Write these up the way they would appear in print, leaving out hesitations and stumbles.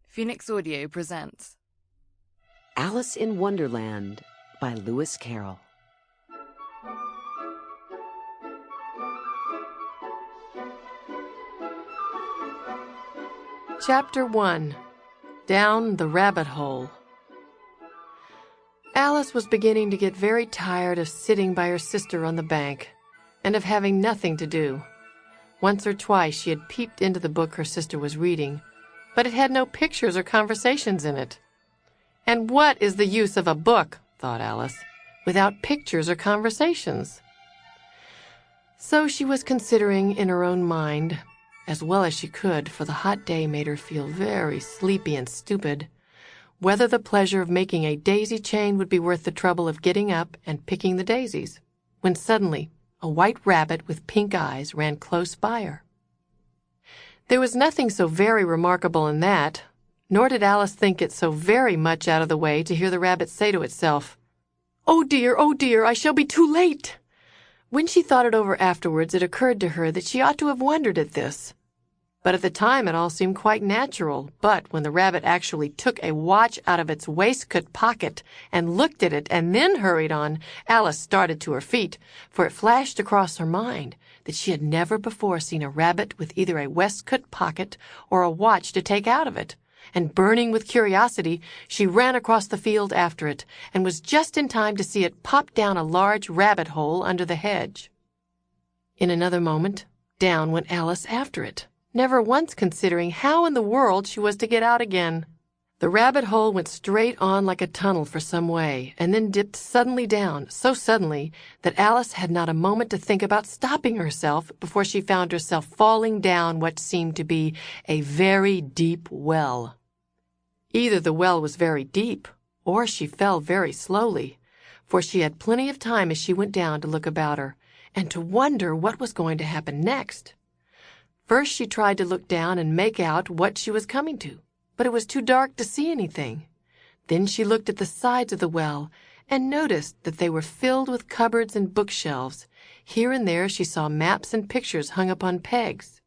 Phoenix Audio presents Alice in Wonderland by Lewis Carroll. Chapter 1. Down the Rabbit Hole. Alice was beginning to get very tired of sitting by her sister on the bank and of having nothing to do. Once or twice she had peeped into the book her sister was reading, but it had no pictures or conversations in it. And what is the use of a book, thought Alice, without pictures or conversations? So she was considering in her own mind, as well as she could, for the hot day made her feel very sleepy and stupid, whether the pleasure of making a daisy chain would be worth the trouble of getting up and picking the daisies, when suddenly a white rabbit with pink eyes ran close by her. There was nothing so very remarkable in that, nor did Alice think it so very much out of the way to hear the rabbit say to itself, oh dear, I shall be too late." When she thought it over afterwards, it occurred to her that she ought to have wondered at this. But at the time it all seemed quite natural. But when the rabbit actually took a watch out of its waistcoat pocket and looked at it and then hurried on, Alice started to her feet, for it flashed across her mind that she had never before seen a rabbit with either a waistcoat pocket or a watch to take out of it. And burning with curiosity, she ran across the field after it, and was just in time to see it pop down a large rabbit hole under the hedge. In another moment, down went Alice after it, never once considering how in the world she was to get out again. The rabbit hole went straight on like a tunnel for some way, and then dipped suddenly down, so suddenly that Alice had not a moment to think about stopping herself before she found herself falling down what seemed to be a very deep well. Either the well was very deep, or she fell very slowly, for she had plenty of time as she went down to look about her, and to wonder what was going to happen next. First she tried to look down and make out what she was coming to, but it was too dark to see anything. Then she looked at the sides of the well, and noticed that they were filled with cupboards and bookshelves. Here and there she saw maps and pictures hung upon pegs.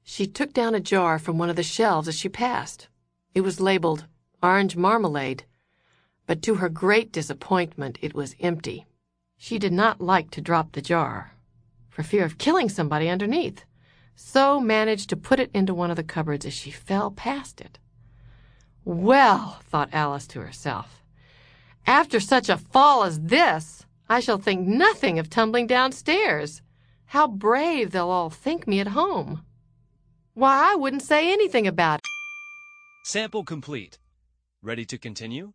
She took down a jar from one of the shelves as she passed. It was labeled orange marmalade, but to her great disappointment it was empty. She did not like to drop the jar, for fear of killing somebody underneath, so managed to put it into one of the cupboards as she fell past it. Well, thought Alice to herself, after such a fall as this, I shall think nothing of tumbling downstairs. How brave they'll all think me at home. Why, I wouldn't say anything about it. Sample complete. Ready to continue?